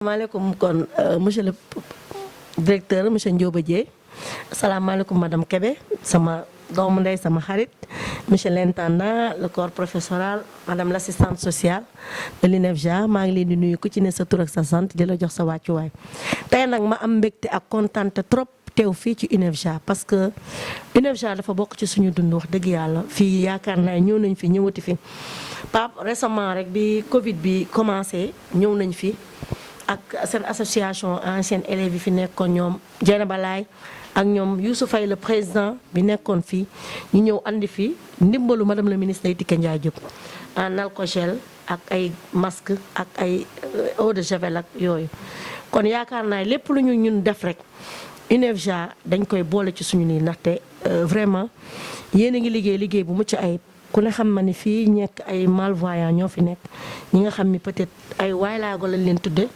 Assalamualaikum kon monsieur le directeur monsieur Ndioba Dièye assalamualaikum madame Kébé sama doomu ndey sama xarit monsieur l'intendant le corps professoral madame l'assistante sociale de l'INEFJA maa ngi leen di nuyu ku ci ne sa tur ak sa sant di la jox sa wàccuwaay tey nag ma am mbégte ak kontante trop teew fii ci INEFJA parce que INEFJA dafa bokk ci suñu dund wax dëgg yàlla fii yaakaar naa ñëw nañ fi ñëwati fi Pape récemment rek bi Covid bi commencé ñëw nañ fi ak seen association ancienne élèves yi fi nekkoon ñoom Dieynaba Laye ak ñoom Youssou Faye le président bi nekkoon fii ñu ñëw andi fi ndimbalu madame le ministre Ndeye Tické Ndiaye Diop en alcogel ak ay masque ak ay eau de javel ak yooyu kon yaakaar naa lépp lu ñu ñun def rek INEFJA dañ koy boole ci suñu nii ndaxte vraiment yéen a ngi liggéey bu mucc ayib ku ne xam ma ni fii ñekk ay malvoyants ñoo fi nekk ñi nga xam ni peut-être ay waylaago lañ leen tudde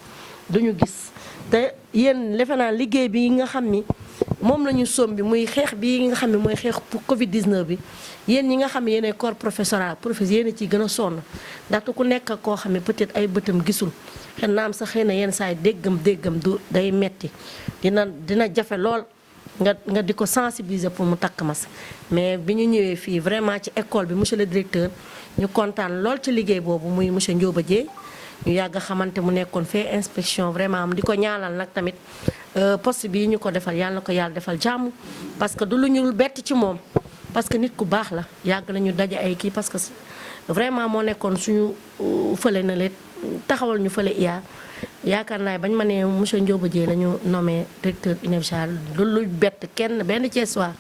duñu gis te yéen defe naa liggéey bi nga xam ni moom la ñu sombi muy xeex bi nga xam ne mooy xeex pour Covid 19 bi yéen ñi nga xam ne yéen ay corps professoral yéen a ciy gën a sonn ndaxte ku nekk koo xam ne peut-être ay bëtam gisul xëy na am sax xëy na yenn saa yi déggam du day metti dina jafe lool nga di ko sensibiliser pour mu takk masque mais bi ñu ñëwee fii vraiment ci école bi monsieur le directeur ñu kontaan lool ci liggéey boobu muy monsieur Ndioba Dièye ñu yàgg xamante mu nekkoon fee inspection vraiment am di ko ñaanal nag tamit poste bii ñu ko defal yàlla na ko yàlla defal jàmm parce que du lu ñu bett ci moom parce que nit ku baax la yàgg nañu daje ay kii parce que vraiment moo nekkoon suñu fële na leen taxawal ñu fële iya yaakaar naa bañ ma ne monsieur Ndioba Dièye la ñu nommé directeur INEFJA du lu bett kenn benn Thiès waa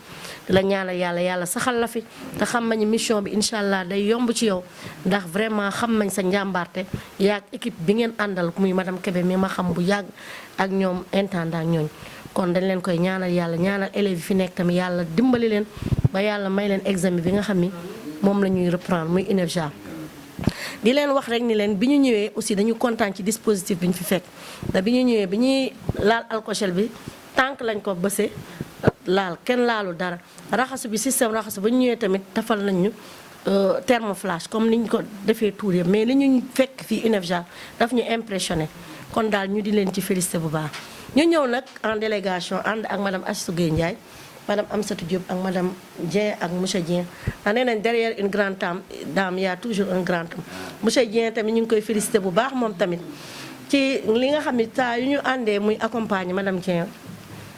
di la ñaanal yàlla saxal la fi te xam nañu mission bi incha allah day yomb ci yow ndax vraiment xam nañ sa njàmbaarte yaag équipe bi ngeen àndal muy madame Kébé mi ma xam bu yàgg ak ñoom intendant ak ñooñ kon dañ leen koy ñaanal yàlla ñaanal élèves yi fi nekk tamit yàlla dimbali leen ba yàlla may leen examen bi nga xam ni moom la ñuy reprendre muy INEFJA di leen wax rek ni leen bi ñu ñëwee aussi dañu kontaan ci dispositif bi ñu fi fekk da bi ñu ñëwee bi ñuy laal alcogel bi tànk lañ ko bëse laal kenn laalu dara raxasu bi système raxasu ba ñu ñëwee tamit tafal nañ ñu thermoflash comme ni ñu ko defee tuur yëpp mais li ñu fekk fii INEFJA daf ñu impressionné kon daal ñu di leen ci félicité bu baax ñu ñëw nag en délégation ànd ak madame Assou Gueye Ndiaye madame Amsatou Diop ak madame Dieng ak monsieur Dieng ndax nee nañ derrière une grande dame y a toujours un grand homme monsieur Dieng tamit ñu ngi koy félicité bu baax moom tamit ci li nga xam ne saa yu ñu àndee muy accompagner madame Dieng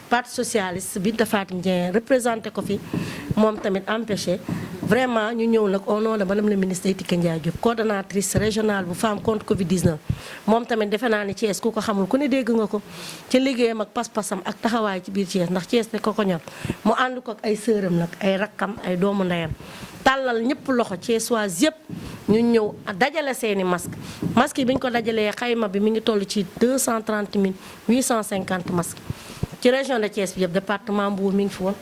parti socialiste bi Fatim Dieng représenté ko fi moom tamit empêché vraiment ñu ñëw nag au nom de madame le ministre Ndeye Tické Ndiaye Diop coordonnatrice régionale bu femme contre Covid 19 moom tamit defe naa ni Thiès ku ko xamul ku ne dégg nga ko ci liggéeyam ak pas-pasam ak taxawaay ci biir Thiès ndax Thiès ne ko ñor mu ànd ko ak ay sëram nag ay rakkam ay doomu ndeyam tàllal ñëpp loxo Thiessois yëpp ñu ñëw dajale seeni masque yi bi ñu ko dajalee xayma bi mi ngi toll ci 230 850 masques ci région de Thiès bi yëpp département Mbour mi ngi fi woon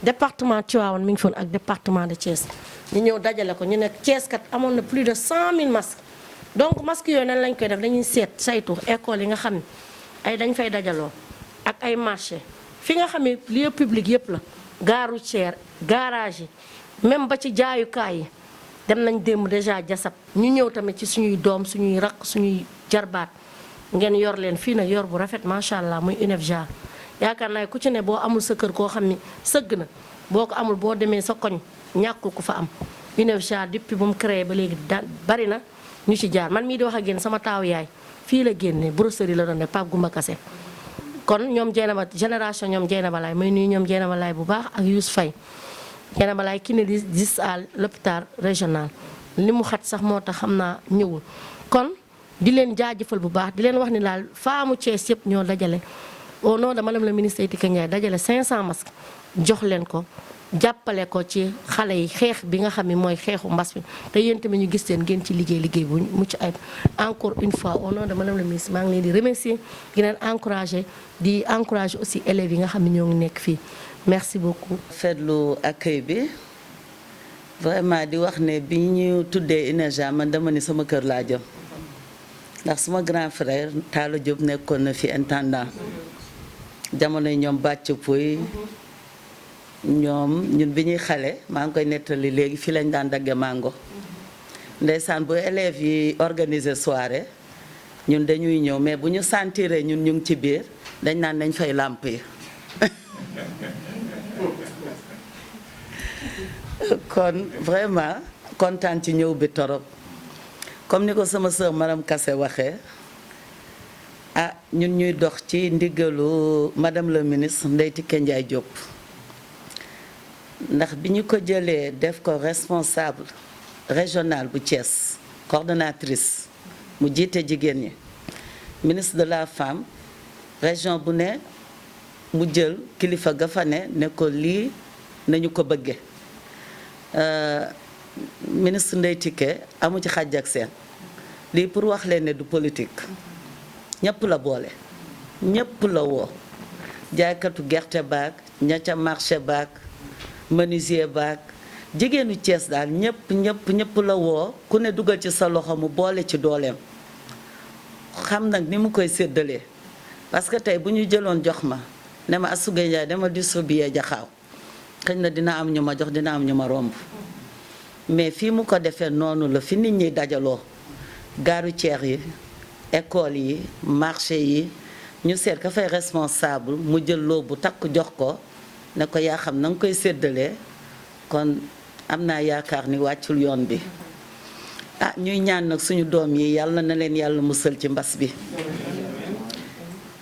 département Tivaouane mi ngi fi woon ak département de Thiès ñu ñëw dajale ko ñu nekk Thiès kat amoon na plus de 100 000 masques donc masques yooyu nan lañ koy def dañuy seet saytu école yi nga xam ne ay dañ fay dajaloo ak ay marché fi nga xam ne lieu public yëpp la gare routière garage yi même ba ci jaayukaay yi dem nañ démb déjà jasab ñu ñëw tamit ci suñuy doom suñuy rakk suñuy jarbaat ngeen yor leen fii na yor bu rafet macha allah muy INEFJA yaakaar naa ku ci ne boo amul sa kër koo xam ni sëgg na boo ko amul boo demee sa koñ ñàkkul ku fa am INEFJA depuis bu mu créé ba léegi bari na ñu ci jaar man mii di wax ak yéen sama taaw yaay fii la génne brosserie la doon ne Pape Goumba Kassé kon ñoom Dieynaba génération ñoom Dieynaba Laye may nuyu ñoom Dieynaba Laye bu baax ak Youssou Faye Dieynaba Laye ki ne di gis à l'hôpital régional li mu xat sax moo tax xam naa ñëwul kon di leen jaajëfal bu baax di leen wax ni daal faamu Thiès yëpp ñoo dajale au nom de madame la ministre Ndeye Tické Ndiaye dajale 500 masques jox leen ko jàppale ko ci xale yi xeex bi nga xam ne mooy xeexu mbas mi te yéen tamit ñu gis leen ngeen ci liggéey bu mucc ayib encore une fois au nom de madame la ministre maa ngi leen di remercier di leen encourager di encourager aussi élèves yi nga xam ne ñoo ngi nekk fii merci beaucoup. fetlu accueil bi vraiment di wax ne bi ñu tuddee INEJA man dama ni sama kër laa jëm ndax suma grand frère Talla Diop nekkoon na fi intendant jamono ñoom bàcc puy ñoom ñun bi ñuy xale maa ngi koy nettali léegi fii lañ daan dagge mango ndeysaan bu élèves yi organiser soirée ñun dañuy ñëw mais bu ñu sentiree ñun ñu ngi ci biir dañ naan nañ fay làmp yi kon vraiment kontaan ci ñëw bi torop comme ni ko sama sœur madame Kassé waxee ah ñun ñuy dox ci ndigalu madame le ministre Ndeye Tické Ndiaye Diop ndax bi ñu ko jëlee def ko responsable régional bu Thiès coordonnatrice mu jiite jigéen ñi ministre de la femme région bu ne mu jël kilifa ga fa ne ko lii nañu ko bëgge ministre Ndeye Tické amu ci xàjj ak seen lii pour wax leen ne du politique ñëpp la boole ñëpp la woo jaaykatu gerte baag ña ca marché baag menuisier baag jigéenu Thiès daal ñëpp la woo ku ne dugal ci sa loxo mu boole ci dooleem xam nag ni mu koy séddalee parce que tey bu ñu jëloon jox ma ne ma Astou Gueye Ndiaye dama distribuer jaxaaw xëy na dina am ñu ma jox dina am ñu ma romb mais fii mu ko defee noonu la fi nit ñi dajaloo gaaru ceex yi école yi marché yi ñu seet ka fay responsable mu jël loo bu takk jox ko ne ko yaa xam na nga koy séddalee kon am naa yaakaar ni wàccul yoon bi ah ñuy ñaan nag suñu doom yi yàlla na leen yàlla musal ci mbas bi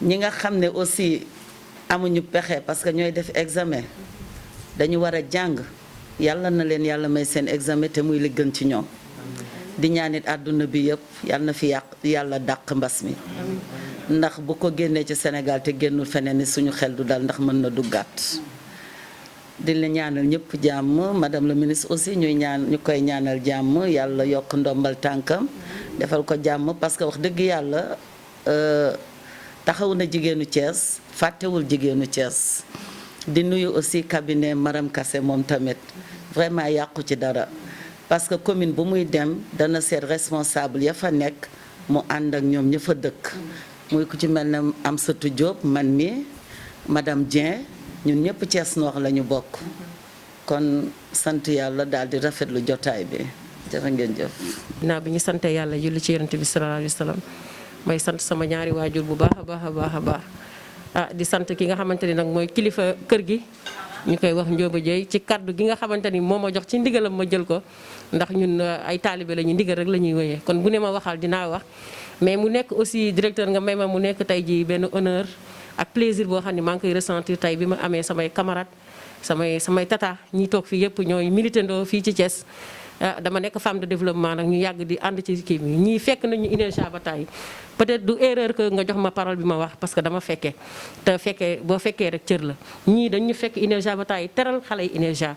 ñi nga xam ne aussi amuñu pexe parce que ñooy def examen dañu war a jàng yàlla na leen yàlla may seen examen te muy li gën ci ñoom di ñaanit àdduna bi yëpp yàlla na fi yàlla dàq mbas mi ndax bu ko génnee ci Sénégal te génnul feneen ni suñu xel du dal ndax mën na duggaat di la ñaanal ñëpp jàmm madame la ministre aussi ñu koy ñaanal jàmm yàlla yokk ndombal tànkam defal ko jàmm parce que wax dëgg yàlla taxaw na jigéenu Thiès fàttewul jigéenu Thiès di nuyu aussi cabinet Maram Kassé moom tamit vraiment yàqu ci dara parce que commune bu muy dem dana seet responsable ya fa nekk mu ànd ak ñoom ña fa dëkk muy ku ci mel ne Amsatou Diop man mi madame Dieng ñun ñëpp Thiès Nord la ñu bokk kon sant yàlla daal di rafetlu jotaay bi jërë ngeen jëf. ginnaaw bi ñu sante yàlla julli ci yonent bi sallallahu alayhi wa sallam may sant sama ñaari waajur bu baax a baax ah di sant ki nga xamante ni nag mooy kilifa kër gi ñu koy wax Ndioba Dieye ci kaddu gi nga xamante ni moo ma jox ci ndigalam ma jël ko ndax ñun ay taalibe la ñu ndigal rek la ñuy wéyee kon bu ne ma waxal dinaa wax mais mu nekk aussi directeur nga may ma mu nekk tey ji benn honneur ak plaisir boo xam ne maa ngi koy ressentir tey bi ma amee samay camarades samay tata ñi toog fii yëpp ñooy militandoo fii ci Thiès dama nekk femme de développement nag ñu yàgg di ànd ci kii bi ñii fekk nañu INEJA ba tey peut-être du erreur que nga jox ma parole bi ma wax parce que dama fekkee te fekkee boo fekkee rek cër la ñii dañu fekk INEJA ba tey teral xale yi INEJA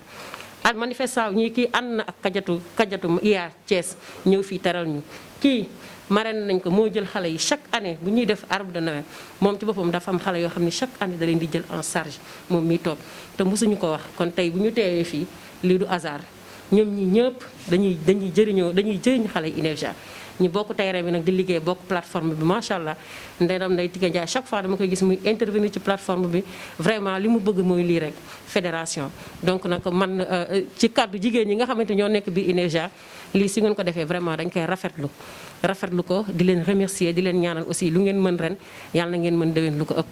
ak manifestation ñii kii ànd na ak kajatu IAR Thiès ñëw fii teral ñu kii marraine nañ ko moo jël xale yi chaque année bu ñuy def arbre de Noël moom ci boppam dafa am xale yoo xam ne chaque année da leen di jël en charge moom miy toog te mosuñu ko wax kon tey bu ñu teewee fii lii du hasard ñoom ñi ñëpp dañuy jëriñ xale yi INEJA ñu bokk terrain bi nag di liggéey bokk plateforme bi macha allah ndeyam Ndeye Tické Ndiaye chaque fois dama koy gis muy intervenir ci plateforme bi vraiment li mu bëgg mooy lii rek fédération donc nag man ci kàddu jigéen ñi nga xamante ñoo nekk bi INEJA lii si ngeen ko defee vraiment dañ koy rafetlu ko di leen remercier di leen ñaanal aussi lu ngeen mën ren yàlla na ngeen mën déwén lu ko ëpp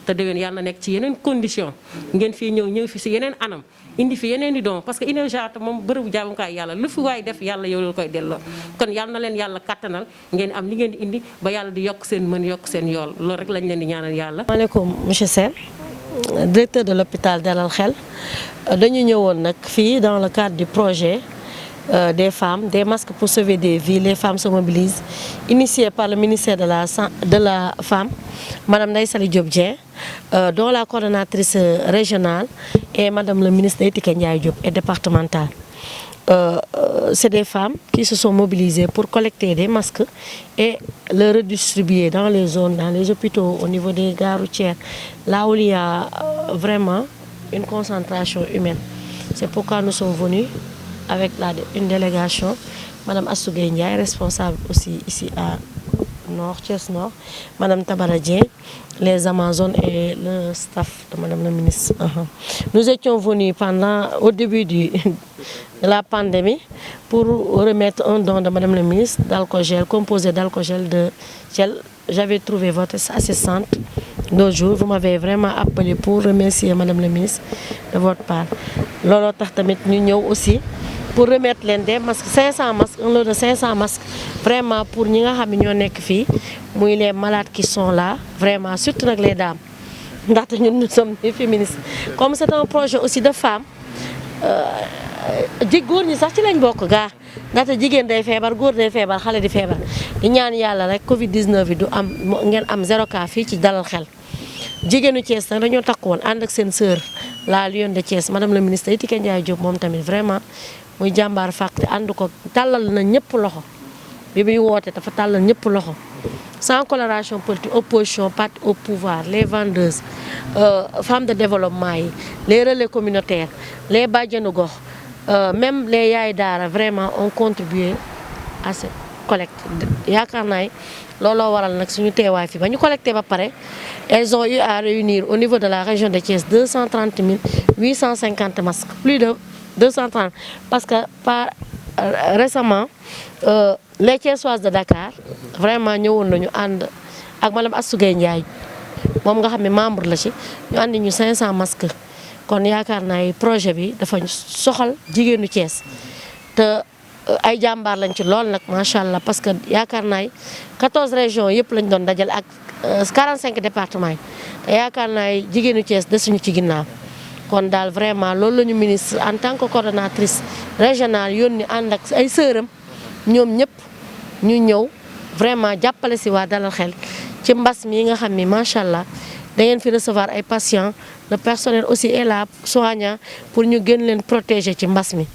te déwén yàlla na nekk ci yeneen condition ngeen fii ñëw fi si yeneen anam indi fi yeneen i don parce que INEJA te moom bërëbu jaamukaay yàlla lu fi waay def yàlla yow la koy delloo kon yàlla na leen yàlla kattanal ngeen am li ngeen di indi ba yàlla di yokk seen mën yokk seen yool loolu rek lañ leen di ñaanal yàlla. maaleykum monsieur Sène directeur de l'hôpital Dalal Xel dañu ñëwoon nag fii dans le cadre du projet des femmes des masques pour sauver des vies les femmes se mobilisent initié par le ministère de la femme madame Ndeye Saly Diop Dieng dont la coordonnatrice régionale est madame le ministre Ndeye Tické Ndiaye Diop et départementale. C'est des femmes qui se sont mobilisées pour collecter des masques et les redistribuer dans les zones, dans les hôpitaux, au niveau des gares routières, là où il y a vraiment une concentration humaine. C'est pourquoi nous sommes venus avec une délégation, Madame Astou Gueye Ndiaye, responsable aussi ici à Nord, Thiès Nord, Madame Tabara Dieng, les Amazones et le staff de Madame la ministre. Nous étions venus au début de la pandémie pour remettre un don de Madame la ministre d'alcogel, composé d'alcogel de gel. J'avais trouvé votre assistante l'autre jour. Vous m'avez vraiment appelé pour remercier Madame la ministre de votre part. Lolo tax tamit ñu ñëw aussi pour remettre leen des masques 500 masques, un lot de 500 masques vraiment pour ñi nga xam ne ñoo nekk fii muy les malades qui sont là vraiment surtout nag les dames ndaxte ñun nous sommes des féministes comme c'est un projet aussi de femmes góor ñi sax ci lañ bokk gaa ndaxte jigéen day feebar góor day feebar xale di feebar di ñaan yàlla rek Covid 19 bi du am ngeen am 0 cas fii ci dalal xel. jigéenu Thiès nag dañoo takk woon ànd ak seen sœur la Lionne de Thiès madame la ministre Aïtike Ndiaye Diop moom tamit vraiment muy jàmbaar fàq te ànd ko tàllal na ñëpp loxo bi muy woote dafa tàllal ñëpp loxo sans coloration politique opposition parti au pouvoir les vendeuses femmes de développement yi les relais communautaires les bàjjenu gox même les yaay daara vraiment ont contribué à cette collecte yaakaar naa looloo waral nag suñu teewaay fi ba ñu collecté ba pare elles ont eu à réunir au niveau de la région de Thiès 230 850 masques plus de 230 parce que récemment les Thiessoises de Dakar vraiment ñëwoon nañu ànd ak madame Astou Gueye Ndiaye moom nga xam ne membre la ci ñu àndi ñu 500 masques kon yaakaar naa projet bi dafa soxal jigéenu Thiès te ay jàmbaar lañ ci lool nag macha allah parce que yaakaar naa 14 régions yëpp lañ doon dajal ak 45 départements yi te yaakaar naa jigéenu Thiès desuñu ci ginnaaw kon daal vraiment loolu la ñu ministre en tant que coordonnatrice régionale yónni ànd ak ay sëram ñoom ñëpp ñu ñëw vraiment jàppale si waa dalal xel ci mbas mi nga xam ni macha allah da ngeen fi recevoir ay patients le personnel aussi est là soignant pour ñu gën leen protéger ci mbas mi.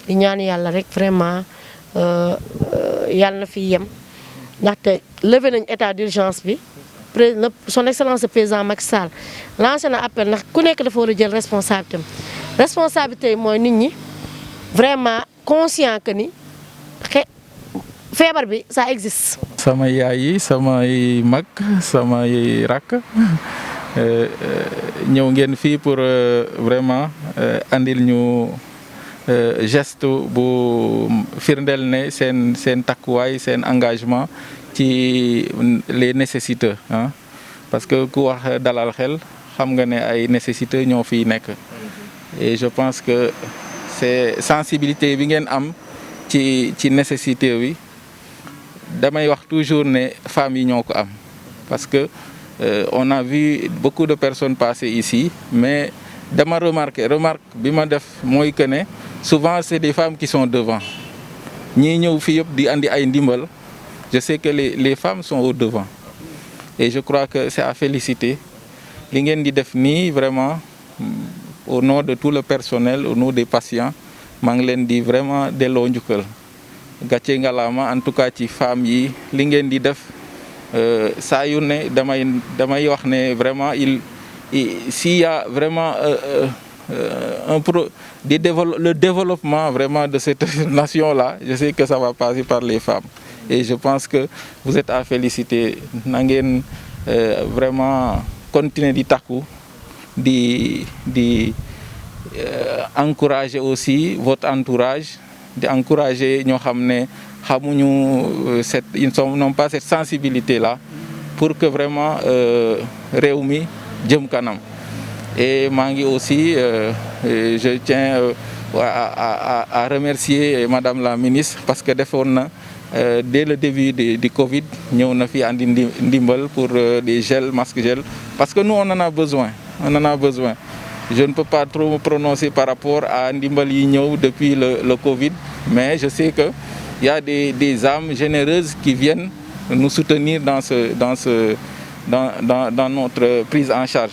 di ñaan yàlla rek vraiment yàlla na fi yem ndaxte levé nañ état d'urgence bi son excellence le président Macky Sall lancé na appel ndax ku nekk dafa war a jël responsabilité yi mooy nit ñi vraiment conscient que ni feebar bi ça existe. sama yaay yi samay mag samay rakk ñëw ngeen fii pour vraiment andil ñu. Geste bu firndeel ne seen takkuwaay seen engagement ci les nécessiteux ah parce que ku wax dalal xel xam nga ne ay nécessiteux ñoo fiy nekk et je pense que c'est sensibilité bi ngeen am ci nécessité bi damay wax toujours ne femmes yi ñoo ko am parce que on a vu beaucoup de personnes passer ici mais dama remarque bi ma def mooy que ne souvent c'est des femmes qui sont devant ñii ñëw fii yëpp di andi ay ndimbal je sais que les femmes sont au devant et je crois que c'est à féliciter li ngeen di def nii vraiment au nom de tout le personnel au nom des patients maa ngi leen di vraiment delloo njukkal gàcce ngalaama en tout cas ci femmes yi li ngeen di def saa yu ne damay wax ne vraiment s'il y a vraiment le développement vraiment de cette nation-là, je sais que ça va passer par les femmes. Et je pense que vous êtes à féliciter. Na ngeen vraiment continuer di takku di encourager aussi votre entourage, di encourager ñoo xam ne xamuñu ils n'ont pas cette sensibilité-là pour que vraiment réew mi jëm kanam. Et maa ngi aussi je tiens à remercier madame la ministre parce que defoon na dès le début du Covid ñëw na fi andi ndimbal pour des gels masques gel parce que nous on en a besoin je ne peux pas trop me prononcer par rapport à ndimbal yi ñëw depuis le Covid mais je sais que il y a des âmes généreuses qui viennent nous soutenir dans notre prise en charge.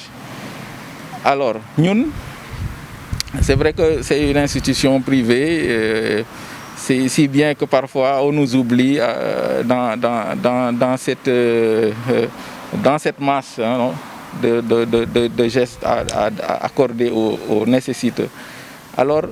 Alors, ñun, c'est vrai que c'est une institution privée, c'est si bien que parfois on nous oublie dans cette masse. Hein, de gestes à accorder aux nécessiteux. Alors,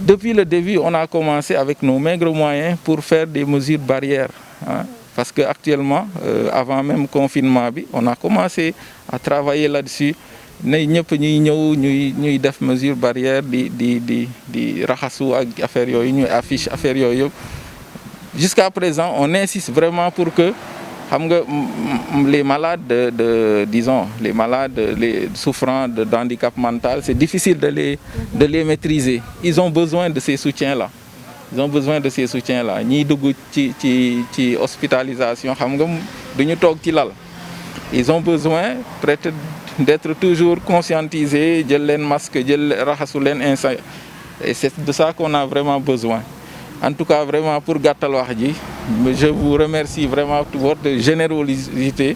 depuis le début, on a commencé avec nos maigres moyens pour faire des mesures barrières. Hein, parce qu'actuellement, avant même confinement, on a commencé à travailler là-dessus. Nous ñuy def mesures barrières di raxasu ak affaire yooyu ñuy affiche affaire yooyu yëpp. Jusqu'à présent, on insiste vraiment pour que les malades disons les malades souffrant d'handicap mental, c'est difficile de les maîtriser. Ils ont besoin de ces soutiens-là. Ils ont besoin de ces soutiens-là. Ñiy dugg ci hospitalisation duñu toog ci lal. Ils ont besoin peut-être d'être toujours conscientisés, jël leen masque, jël raxasu leen instant. Et c'est de ça qu'on a vraiment besoin. En tout cas, vraiment, pour gàttal wax ji, je vous remercie vraiment de votre générosité.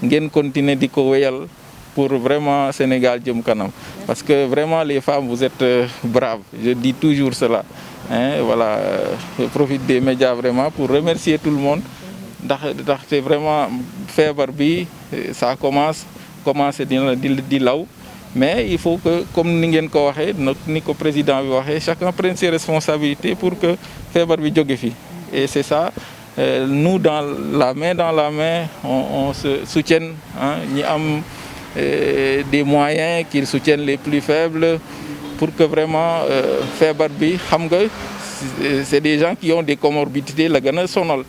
Ngeen continuer di ko wéyal pour vraiment Sénégal jëm kanam. Parce que vraiment, les femmes, vous êtes braves. Je dis toujours cela. Hein, voilà, je profite des médias vraiment pour remercier tout le monde. Ndax c'est vraiment feebar bi, ça commence di law. Mais il faut que, comme ni ngeen ko waxee, ni ko président bi waxee, chacun prenne ses responsabilités pour que feebar bi jóge fi. Et c'est ça, nous dans la main, on se soutient. Hein, ñi am des moyens qu'ils soutiennent les plus faibles pour que vraiment feebar bi, c'est des gens qui ont des comorbidités la gën a sonal.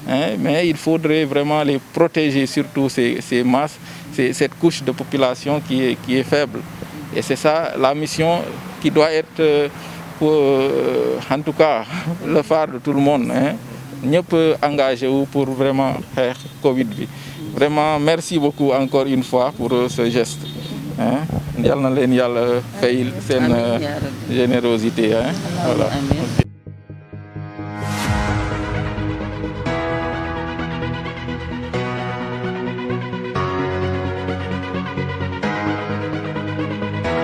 Hein, mais il faudrait vraiment les protéger, surtout ces masses. C'est cette couche de population qui est faible. Et c'est ça la mission qui doit être, en tout cas, le phare de tout le monde. Hein. Ñëpp engagé wu pour vraiment xeex Covid bi. Vraiment, merci beaucoup encore une fois pour ce geste. Hein. Yal na leen Yàlla fay seen générosité. Hein. Voilà.